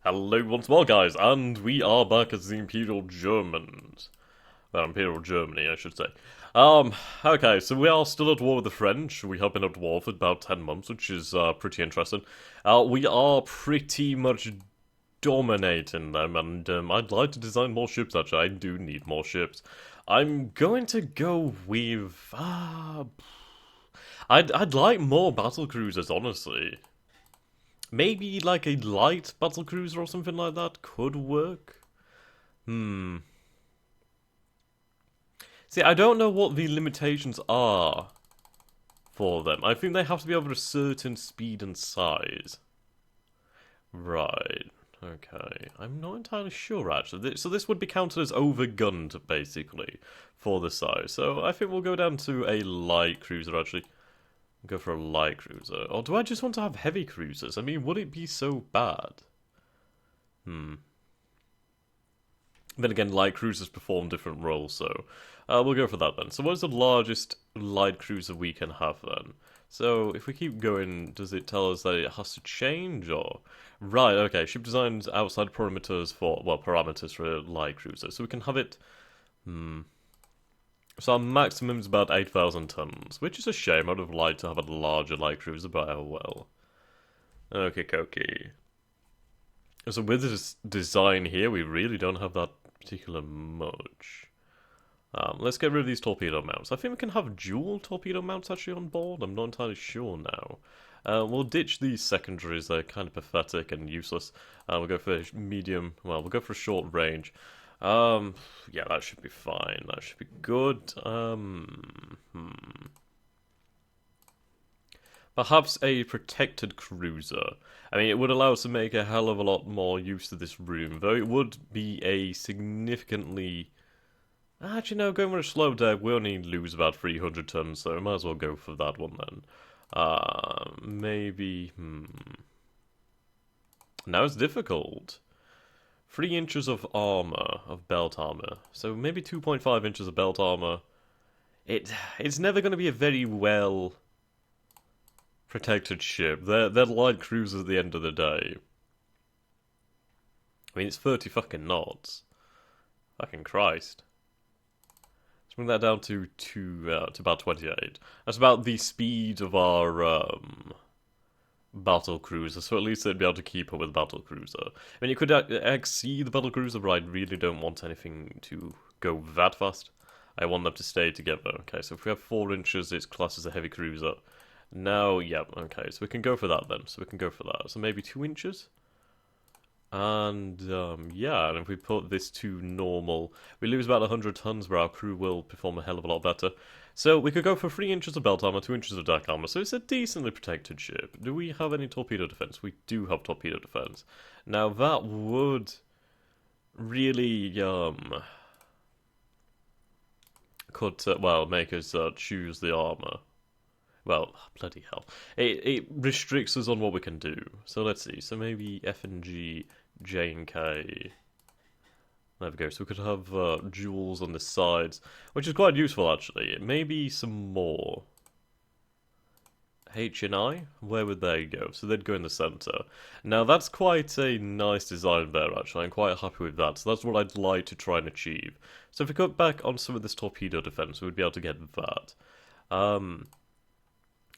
Hello once more, guys, and we are back as the Imperial Germans. Well, Imperial Germany, I should say. Um, okay, so we are still at war with the French. We have been at war for about 10 months, which is pretty interesting. We are pretty much dominating them, and I'd like to design more ships, actually. I do need more ships. I'm going to go with... I'd like more battle cruisers, honestly. Maybe like a light battle cruiser or something like that could work. Hmm. See, I don't know what the limitations are for them. I think they have to be over a certain speed and size. Right. Okay. I'm not entirely sure, actually. So this would be counted as overgunned, basically, for the size. So I think we'll go down to a light cruiser, actually. Go for a light cruiser. Or do I just want to have heavy cruisers? I mean, would it be so bad? Hmm. Then again, light cruisers perform different roles, so we'll go for that then. So what is the largest light cruiser we can have then? So if we keep going, does it tell us that it has to change or... Right, okay, ship designs outside parameters for, well, parameters for a light cruiser. So we can have it... So our maximum is about 8,000 tons, which is a shame. I'd have liked to have a larger light cruiser, but oh well. Okay, okay. So with this design here, we really don't have that particular much. Let's get rid of these torpedo mounts. I think we can have dual torpedo mounts actually on board. I'm not entirely sure now. We'll ditch these secondaries. They're kind of pathetic and useless. We'll go for medium. Well, we'll go for a short range. Yeah, that should be fine. That should be good. Perhaps a protected cruiser. I mean, it would allow us to make a hell of a lot more use of this room, though it would be a significantly... Actually, no, going with a slow deck, we only lose about 300 tons, so we might as well go for that one then. Maybe... Now it's difficult. 3 inches of armor, of belt armor. So maybe 2.5 inches of belt armor. It's never going to be a very well protected ship. They're light cruisers at the end of the day. I mean, it's 30 fucking knots. Fucking Christ. Let's bring that down to about 28. That's about the speed of our battle cruiser, so at least they'd be able to keep up with battle cruiser. I mean, you could exceed the battle cruiser, but I really don't want anything to go that fast. I want them to stay together. Okay, so if we have 4 inches, it's classed as a heavy cruiser. Now, yeah, okay, so we can go for that then. So we can go for that. So maybe 2 inches? And, yeah, and if we put this to normal, we lose about 100 tons, where our crew will perform a hell of a lot better. So we could go for 3 inches of belt armor, 2 inches of deck armor, so it's a decently protected ship. Do we have any torpedo defense? We do have torpedo defense. Now that would really, well, make us choose the armor. Well, bloody hell. It restricts us on what we can do. So let's see. So maybe F and G, J and K. There we go. So we could have jewels on the sides, which is quite useful actually. Maybe some more. H and I? Where would they go? So they'd go in the center. Now that's quite a nice design there actually. I'm quite happy with that. So that's what I'd like to try and achieve. So if we cut back on some of this torpedo defense, we'd be able to get that.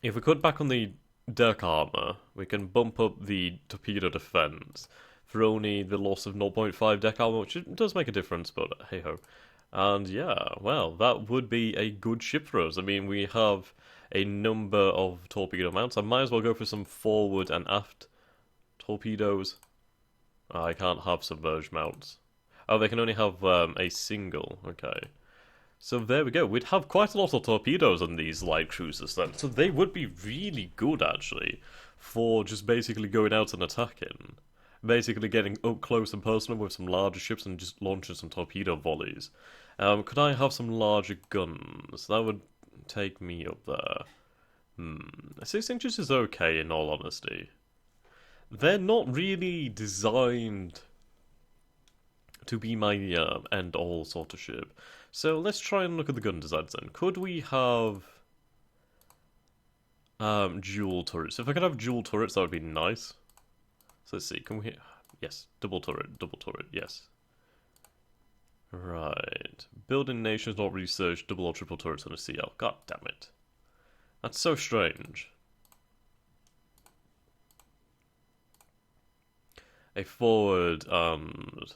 If we cut back on the deck armor, we can bump up the torpedo defense for only the loss of 0.5 deck armor, which does make a difference, but hey ho. And yeah, well, that would be a good ship for us. I mean, we have a number of torpedo mounts. I might as well go for some forward and aft torpedoes. I can't have submerged mounts. Oh, they can only have a single. Okay. So there we go. We'd have quite a lot of torpedoes on these light cruisers then. So they would be really good, actually, for just basically going out and attacking. Basically getting up close and personal with some larger ships and just launching some torpedo volleys. Could I have some larger guns? That would take me up there. 6 inches is okay, in all honesty. They're not really designed to be my end-all sort of ship. So let's try and look at the gun designs then. Could we have dual turrets? If I could have dual turrets, that would be nice. So let's see, can we... Yes, double turret, yes. Right. Building nations not researched double or triple turrets on a CL. God damn it. That's so strange. A forward, and...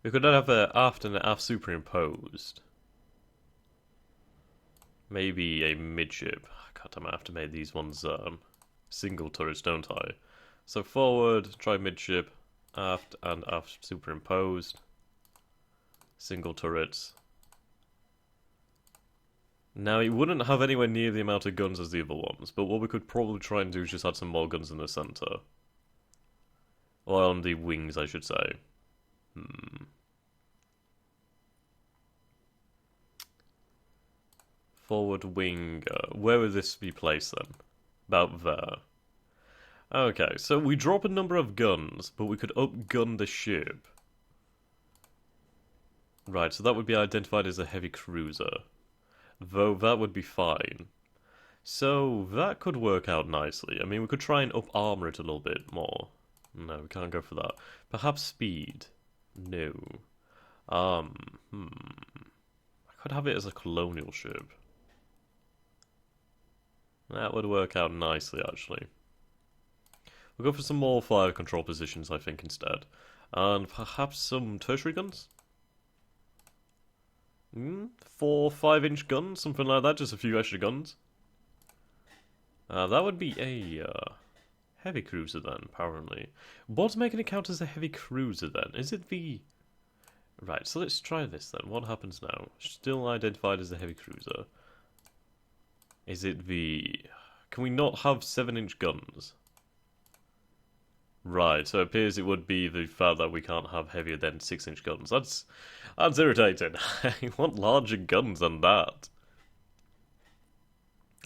we could then have an aft and an aft superimposed. Maybe a midship. God damn, I have to make these ones single turrets, don't I? So forward, try midship, aft and aft superimposed. Single turrets. Now, it wouldn't have anywhere near the amount of guns as the other ones, but what we could probably try and do is just add some more guns in the centre. Or on the wings, I should say. Forward wing. Where would this be placed then? About there. Okay, so we drop a number of guns, but we could upgun the ship. Right, so that would be identified as a heavy cruiser. Though that would be fine. So that could work out nicely. I mean, we could try and up armor it a little bit more. No, we can't go for that. Perhaps speed. No. I could have it as a colonial ship. That would work out nicely, actually. We'll go for some more fire control positions, I think, instead. And perhaps some tertiary guns? 4 5-inch guns, something like that, just a few extra guns. That would be a heavy cruiser then, apparently. What's making it count as a heavy cruiser then? Is it the... Right, so let's try this then. What happens now? Still identified as a heavy cruiser. Is it the... Can we not have 7-inch guns? Right, so it appears it would be the fact that we can't have heavier than 6-inch guns. That's irritating. I want larger guns than that.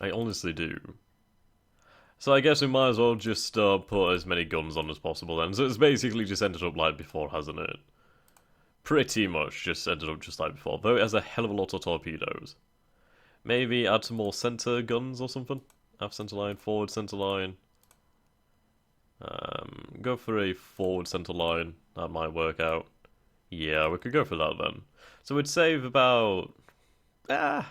I honestly do. So I guess we might as well just put as many guns on as possible then. So it's basically just ended up like before, hasn't it? Pretty much just ended up just like before. Though it has a hell of a lot of torpedoes. Maybe add some more center guns or something? Aft center line, forward center line. Go for a forward center line. That might work out. Yeah, we could go for that then. So we'd save about... Well,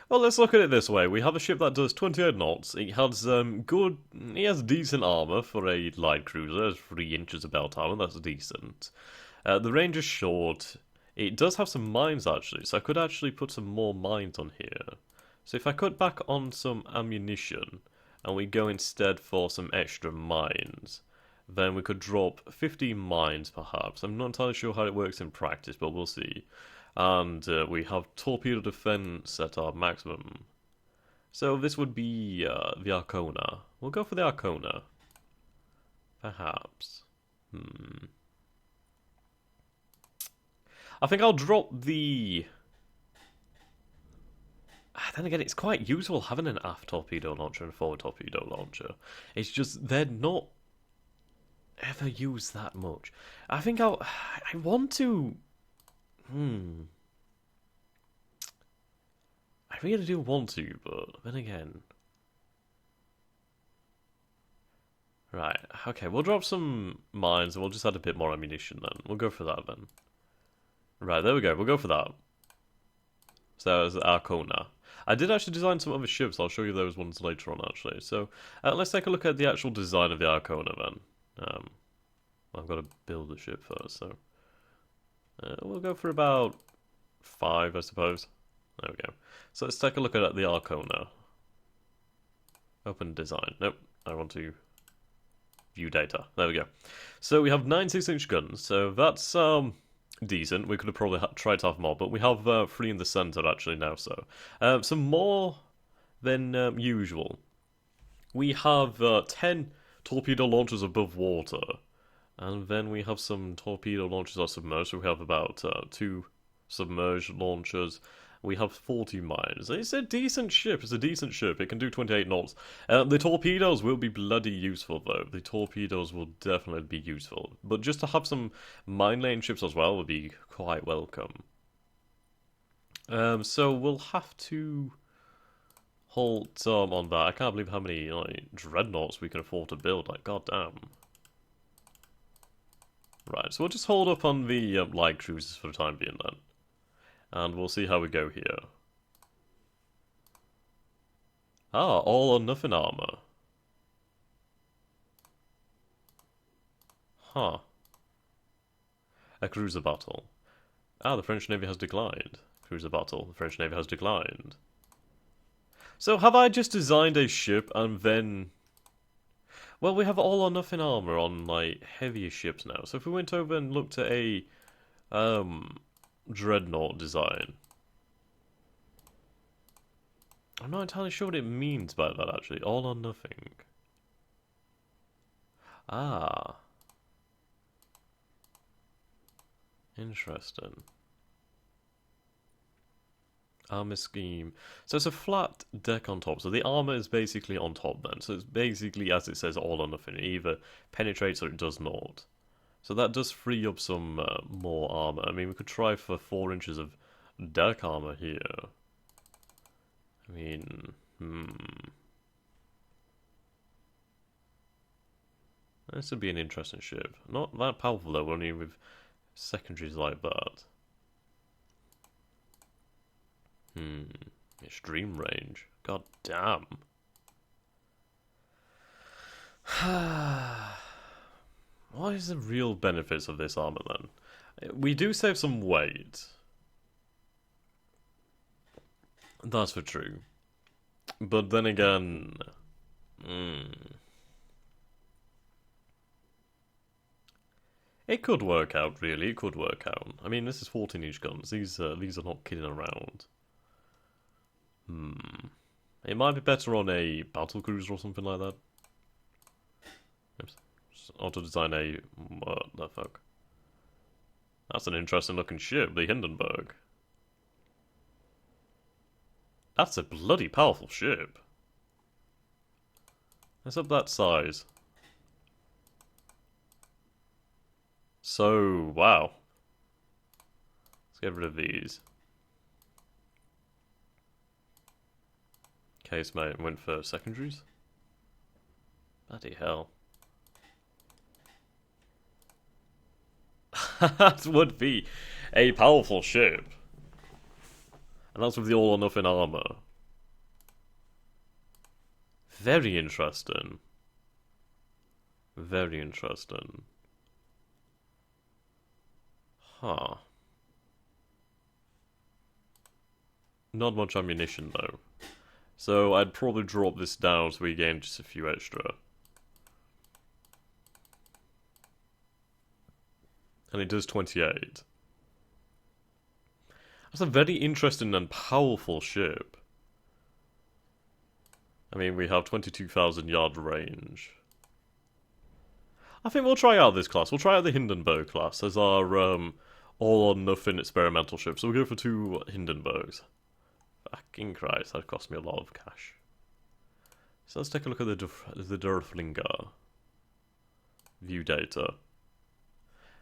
let's look at it this way. We have a ship that does 28 knots. It has good... It has decent armor for a light cruiser. It has 3 inches of belt armor. That's decent. The range is short. It does have some mines, actually. So I could actually put some more mines on here. So if I cut back on some ammunition... and we go instead for some extra mines, then we could drop 50 mines perhaps. I'm not entirely sure how it works in practice, but we'll see. And we have torpedo defense at our maximum. So this would be the Arcona. We'll go for the Arcona. Perhaps. I think I'll drop the... Then again, it's quite useful having an aft torpedo launcher and a forward torpedo launcher. It's just, they're not ever used that much. I think I want to... I really do want to, but then again... Right, okay, we'll drop some mines and we'll just add a bit more ammunition then. We'll go for that then. Right, there we go, we'll go for that. So, as Arcona. I did actually design some other ships, I'll show you those ones later on actually. So, let's take a look at the actual design of the Arcona then. I've got to build the ship first, so... we'll go for about 5, I suppose. There we go. So let's take a look at the Arcona. Open design. Nope, I want to view data. There we go. So we have 9 6-inch guns, so that's... decent. We could have probably tried to have more, but we have 3 in the center actually now, so some more than usual. We have 10 torpedo launchers above water, and then we have some torpedo launchers that are submerged. So we have about 2 submerged launchers. We have 40 mines. It's a decent ship. It's a decent ship. It can do 28 knots. The torpedoes will be bloody useful, though. The torpedoes will definitely be useful. But just to have some mine lane ships as well would be quite welcome. So we'll have to halt on that. I can't believe how many dreadnoughts we can afford to build. Like, goddamn. Right, so we'll just hold up on the light cruisers for the time being then. And we'll see how we go here. Ah, all or nothing armor. Huh. A cruiser battle. Ah, the French Navy has declined. Cruiser battle. The French Navy has declined. So have I just designed a ship and then... Well, we have all or nothing armor on, like, heavier ships now. So if we went over and looked at a, dreadnought design... I'm not entirely sure what it means by that, actually. All or nothing. Ah. Interesting. Armor scheme. So it's a flat deck on top. So the armor is basically on top then. So it's basically, as it says, all or nothing. It either penetrates or it does not. So that does free up some more armor. I mean, we could try for 4 inches of deck armor here. I mean, this would be an interesting ship. Not that powerful though, only with secondaries like that. Extreme range. God damn. What is the real benefits of this armor then? We do save some weight. That's for true. But then again... It could work out, really. It could work out. I mean, this is 14-inch guns. These are not kidding around. It might be better on a battle cruiser or something like that. Oops. Just auto-design a... What the fuck? That's an interesting looking ship, the Hindenburg. That's a bloody powerful ship. Let's up that size. So, wow. Let's get rid of these. Casemate went for secondaries. Bloody hell. That would be a powerful ship. And that's with the all or nothing armor. Very interesting. Very interesting. Huh. Not much ammunition though. So I'd probably drop this down so we gain just a few extra. And it does 28. That's a very interesting and powerful ship. I mean, we have 22,000 yard range. I think we'll try out this class. We'll try out the Hindenburg class as our all or nothing experimental ship. So we'll go for 2 Hindenburgs. Fucking Christ, that cost me a lot of cash. So let's take a look at the Derflinger view data.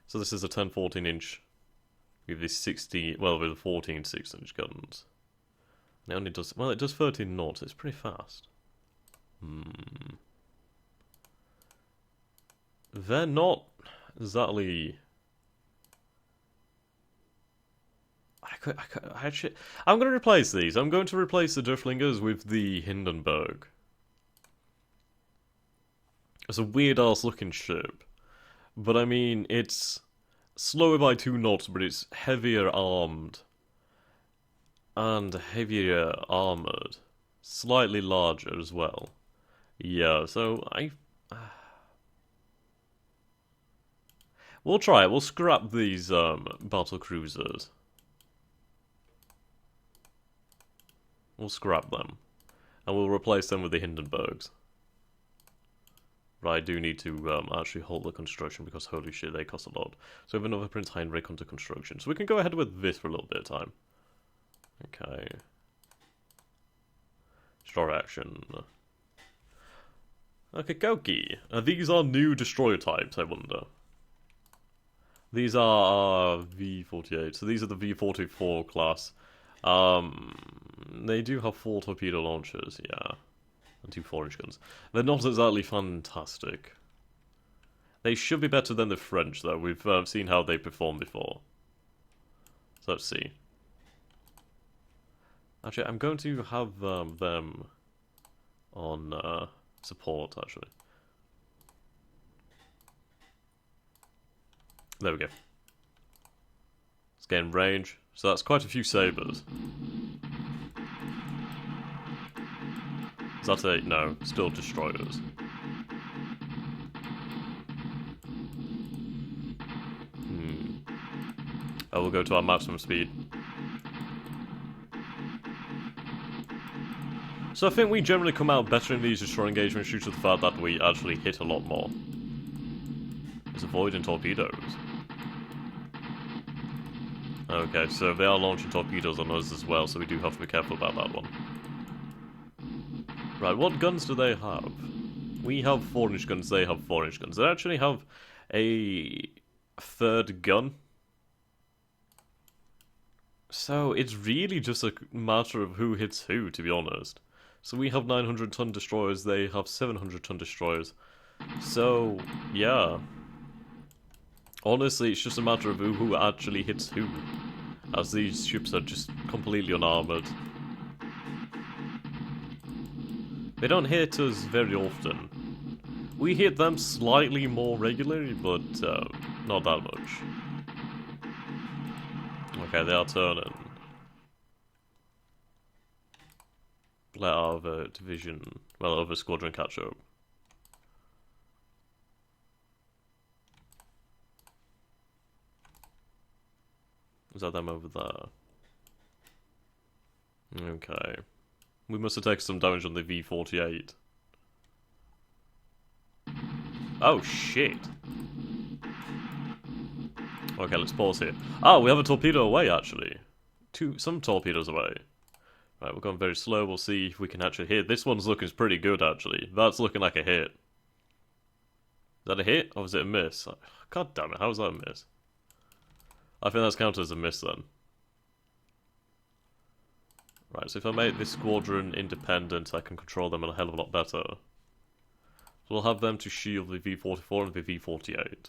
So this is a 10-14 inch with this 60, well, with 14 6-inch guns. And it only does, well, it does 13 knots. It's pretty fast. They're not exactly. Actually, I'm going to replace these. I'm going to replace the Derflingers with the Hindenburg. It's a weird-ass looking ship. But I mean, it's slower by 2 knots, but it's heavier armed. And heavier armored. Slightly larger as well. Yeah, so we'll try it. We'll scrap these battle cruisers. We'll scrap them. And we'll replace them with the Hindenburgs. But I do need to actually halt the construction because holy shit, they cost a lot. So we have another Prince Heinrich under construction. So we can go ahead with this for a little bit of time. Okay. Star action. Okay, Goki. These are new destroyer types, I wonder. These are V-48. So these are the V-44 class. They do have 4 torpedo launchers, yeah. And 2 4-inch guns. They're not exactly fantastic. They should be better than the French, though. We've seen how they performed before. So let's see. Actually, I'm going to have them on support, actually. There we go. Let's gain range. So that's quite a few sabres. Is that a... no, still destroyers. Oh, we'll go to our maximum speed. So I think we generally come out better in these destroyer engagements due to the fact that we actually hit a lot more. It's avoiding torpedoes. Okay, so they are launching torpedoes on us as well, so we do have to be careful about that one. Right, what guns do they have? We have 4-inch guns, they have 4-inch guns. They actually have a third gun. So it's really just a matter of who hits who, to be honest. So we have 900-ton destroyers, they have 700-ton destroyers. So, yeah. Honestly, it's just a matter of who actually hits who. As these ships are just completely unarmoured. They don't hit us very often. We hit them slightly more regularly, but not that much. Okay, they are turning. Let our other division, well, other squadron catch up. Is that them over there? Okay. We must have taken some damage on the V-48. Oh, shit. Okay, let's pause here. Oh, we have a torpedo away, actually. Some torpedoes away. Right, we're going very slow. We'll see if we can actually hit. This one's looking pretty good, actually. That's looking like a hit. Is that a hit, or is it a miss? God damn it, how is that a miss? I think that's counted as a miss, then. Right, so if I make this squadron independent, I can control them a hell of a lot better. So we'll have them to shield the V-44 and the V-48.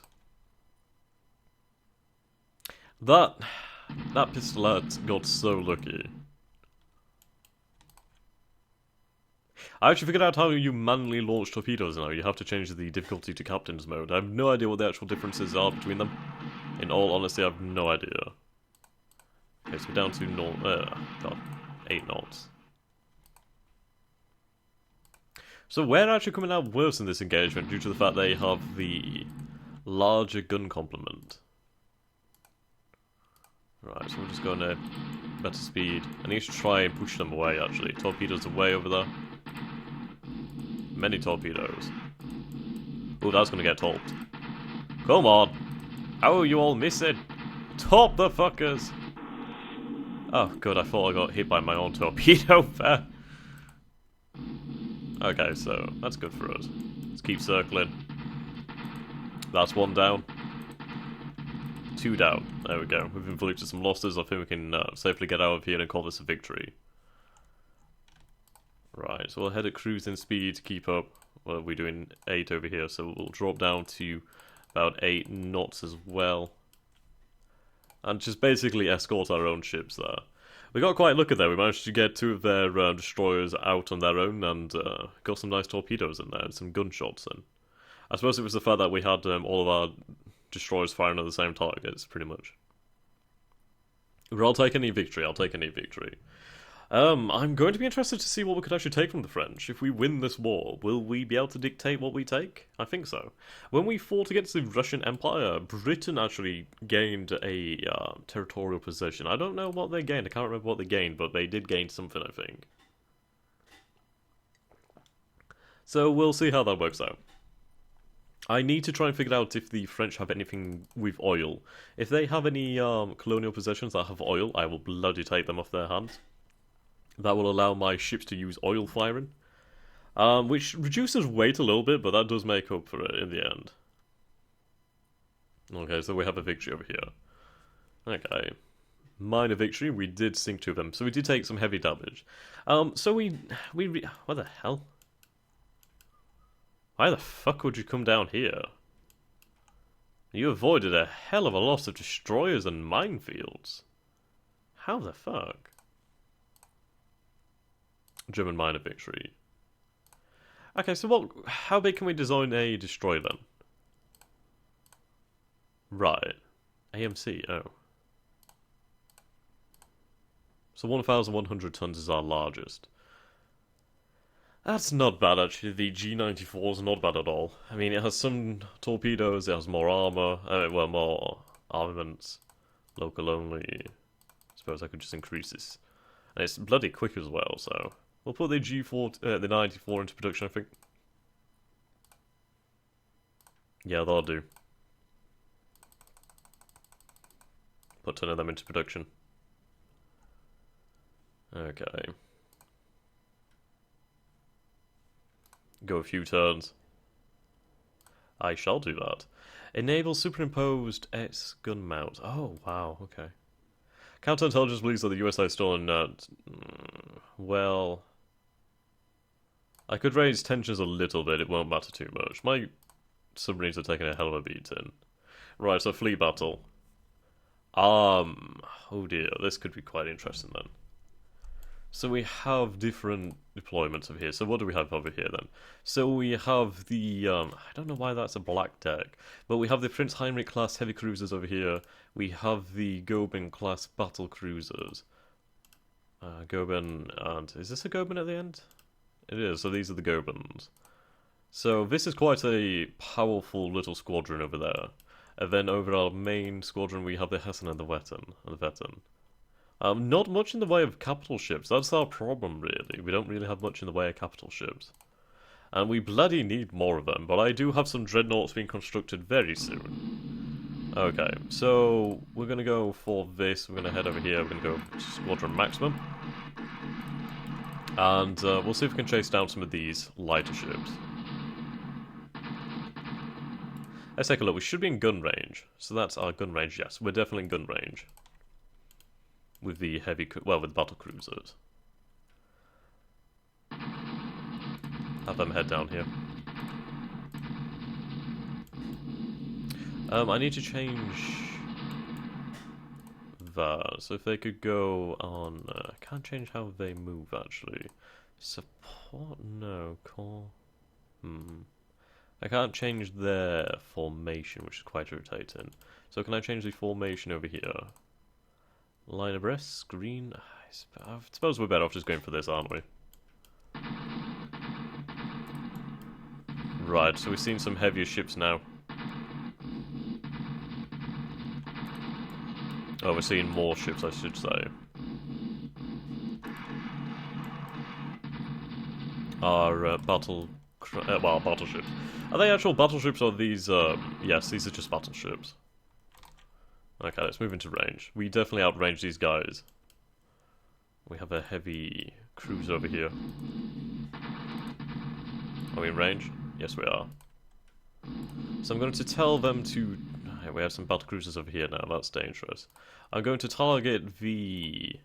That pistolet got so lucky. I actually figured out how you manually launch torpedoes now. You have to change the difficulty to captain's mode. I have no idea what the actual differences are between them. In all honesty, I have no idea. Okay, so we're down to 8 knots. So we're actually coming out worse in this engagement due to the fact they have the larger gun complement. Right, so we're just going to better speed. I need to try and push them away, actually. Torpedoes are way over there. Many torpedoes. Oh, that's going to get topped. Come on! How are you all missing? Top the fuckers! Oh, good, I thought I got hit by my own torpedo there. Okay, so that's good for us. Let's keep circling. That's 1 down. 2 down. There we go. We've inflicted some losses. I think we can safely get out of here and call this a victory. Right, so we'll head at cruising speed to keep up. Well, we're doing 8 over here, so we'll drop down to about 8 knots as well. And just basically escort our own ships there. We got quite lucky there. We managed to get 2 of their destroyers out on their own and got some nice torpedoes in there and some gunshots in. I suppose it was the fact that we had all of our destroyers firing at the same targets, pretty much. I'll take any victory. I'll take any victory. I'm going to be interested to see what we could actually take from the French. If we win this war, will we be able to dictate what we take? I think so. When we fought against the Russian Empire, Britain actually gained a territorial possession. I don't know what they gained. I can't remember what they gained, but they did gain something, I think. So we'll see how that works out. I need to try and figure out if the French have anything with oil. If they have any colonial possessions that have oil, I will bloody take them off their hands. That will allow my ships to use oil firing. Which reduces weight a little bit, but that does make up for it in the end. Okay, so we have a victory over here. Okay. Minor victory, we did sink 2 of them, so we did take some heavy damage. So what the hell? Why the fuck would you come down here? You avoided a hell of a lot of destroyers and minefields. How the fuck? German miner victory. Okay, so how big can we design a destroyer then? Right. AMC, oh. So 1,100 tons is our largest. That's not bad actually, the G94 is not bad at all. I mean, it has some torpedoes, it has more armor, well, more armaments. Local only. I suppose I could just increase this. And it's bloody quick as well, so... We'll put the the 94 into production, I think. Yeah, that'll do. Put 10 of them into production. Okay. Go a few turns. I shall do that. Enable superimposed S gun mount. Oh, wow, okay. Counterintelligence believes that the USA is still in... well... I could raise tensions a little bit, it won't matter too much. My submarines are taking a hell of a beating. Right, so fleet battle. Oh dear, this could be quite interesting then. So we have different deployments over here. So what do we have over here then? So we have the, I don't know why that's a black deck, but we have the Prince Heinrich class heavy cruisers over here. We have the Goeben class battle cruisers. Goeben, and is this a Goeben at the end? It is, so these are the Goebens. So this is quite a powerful little squadron over there. And then over our main squadron we have the Hessen and the Wetten. Not much in the way of capital ships, that's our problem really. We don't really have much in the way of capital ships. And we bloody need more of them, but I do have some dreadnoughts being constructed very soon. Okay, so we're going to go for this, we're going to head over here, we're going to go Squadron Maximum. And we'll see if we can chase down some of these lighter ships. Let's take a look, we should be in gun range. So that's our gun range, yes, we're definitely in gun range. With the heavy, well, with battle cruisers. Have them head down here. I need to change that. So if they could go on, I can't change how they move actually. Support, no, core. I can't change their formation, which is quite irritating. So can I change the formation over here? Line abreast, screen. I suppose we're better off just going for this, aren't we? Right, so we've seen some heavier ships now. Oh, we're seeing more ships, I should say. Our battleships. Are they actual battleships or these, yes, these are just battleships. Okay, let's move into range. We definitely outrange these guys. We have a heavy cruiser over here. Are we in range? Yes, we are. So I'm going to tell them to... we have some battle cruisers over here now, that's dangerous. I'm going to target the...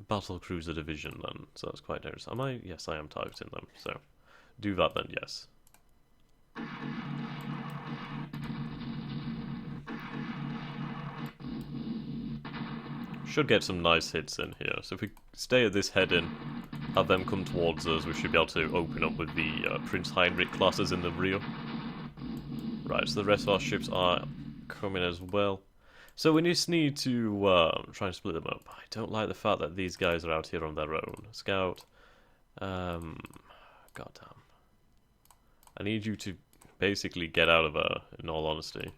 battle cruiser division then, so that's quite dangerous. Am I? Yes, I am targeting them, so... do that then, yes. Should get some nice hits in here. So if we stay at this head-in, have them come towards us, we should be able to open up with the Prince Heinrich classes in the rear. Right, so the rest of our ships are coming as well. So we just need to try and split them up. I don't like the fact that these guys are out here on their own. Scout. Goddamn. I need you to basically get out of there, in all honesty.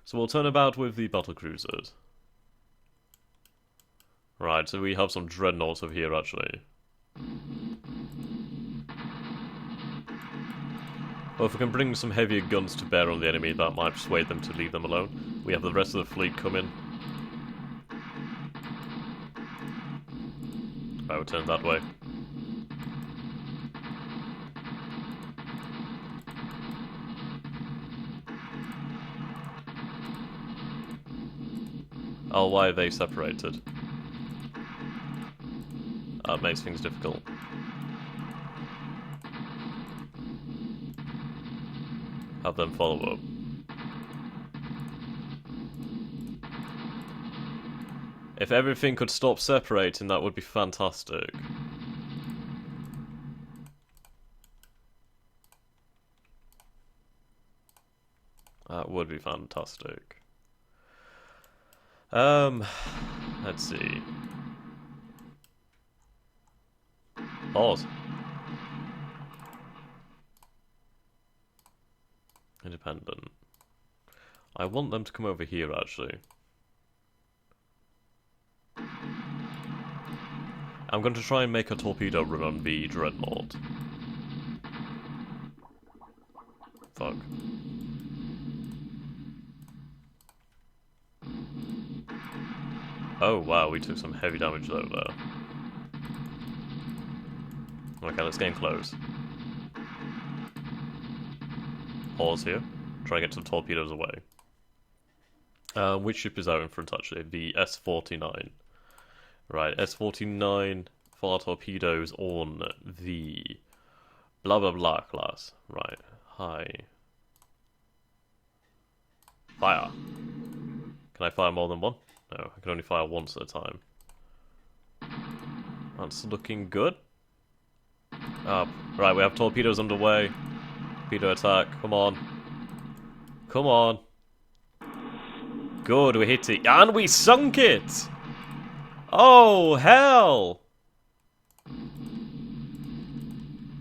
So we'll turn about with the battle cruisers. Right, so we have some dreadnoughts over here, actually. Well, if we can bring some heavier guns to bear on the enemy, that might persuade them to leave them alone. We have the rest of the fleet coming. I will turn that way. Oh, why are they separated? That makes things difficult. Have them follow up. If everything could stop separating, that would be fantastic. That would be fantastic. Let's see. Pause. Independent. I want them to come over here, actually. I'm going to try and make a torpedo run on the Dreadnought. Fuck. Oh wow, we took some heavy damage though there. Okay, let's get in close. Pause here. Try and get some torpedoes away. Which ship is out in front actually? The S-49. Right, S-49 fire torpedoes on the blah blah blah class. Right, hi. Fire. Can I fire more than one? No, I can only fire once at a time. That's looking good. Right, we have torpedoes underway. Torpedo attack, come on. Come on. Good, we hit it. And we sunk it! Oh, hell!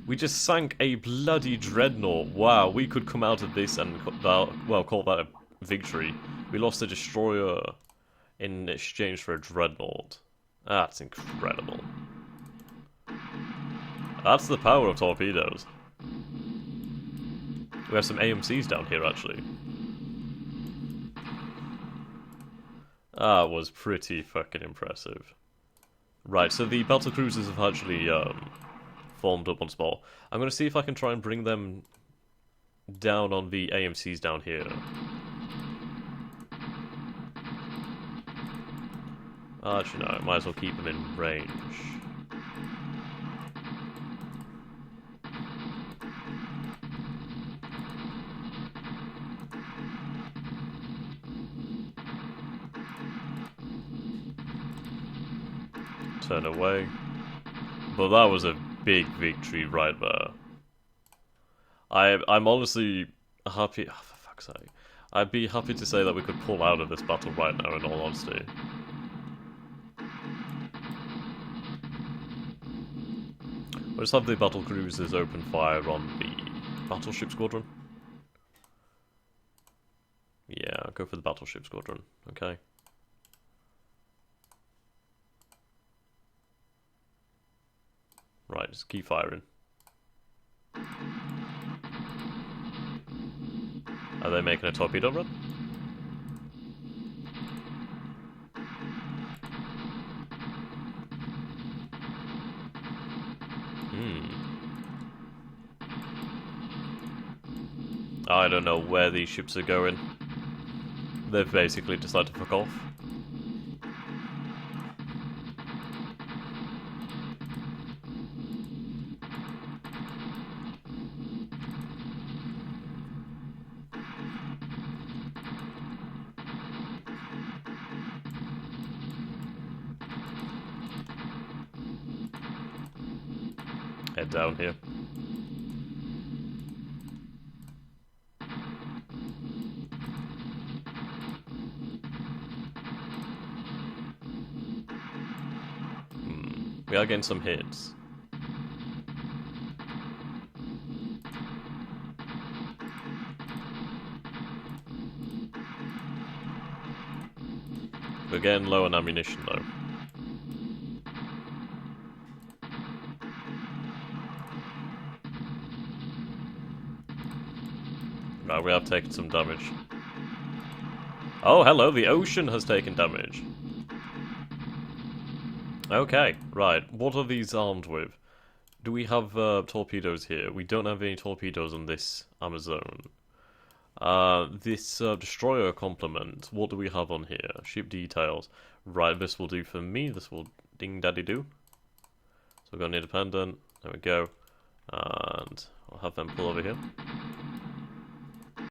We just sank a bloody dreadnought. Wow, we could come out of this and, well, call that a victory. We lost a destroyer in exchange for a dreadnought. That's incredible. That's the power of torpedoes. We have some AMCs down here, actually. That was pretty fucking impressive. Right, so the battle cruisers have actually formed up once more. I'm going to see if I can try and bring them down on the AMCs down here. Actually, no, I might as well keep them in range. Turn away. But that was a big victory right there. I'm honestly happy. Oh, for fuck's sake. I'd be happy to say that we could pull out of this battle right now, in all honesty. We'll just have the battle cruisers open fire on the battleship squadron. Yeah, I'll go for the battleship squadron, okay. Right, just keep firing. Are they making a torpedo run? I don't know where these ships are going. They've basically decided to fuck off. Head down here. We are getting some hits. We're getting low on ammunition though. Right, we have taken some damage. Oh, hello, the ocean has taken damage. Okay, right, what are these armed with? Do we have torpedoes here? We don't have any torpedoes on this Amazon. This destroyer complement, what do we have on here? Ship details. Right, this will do for me, this will ding daddy do. So we've got an independent, there we go. And I'll have them pull over here.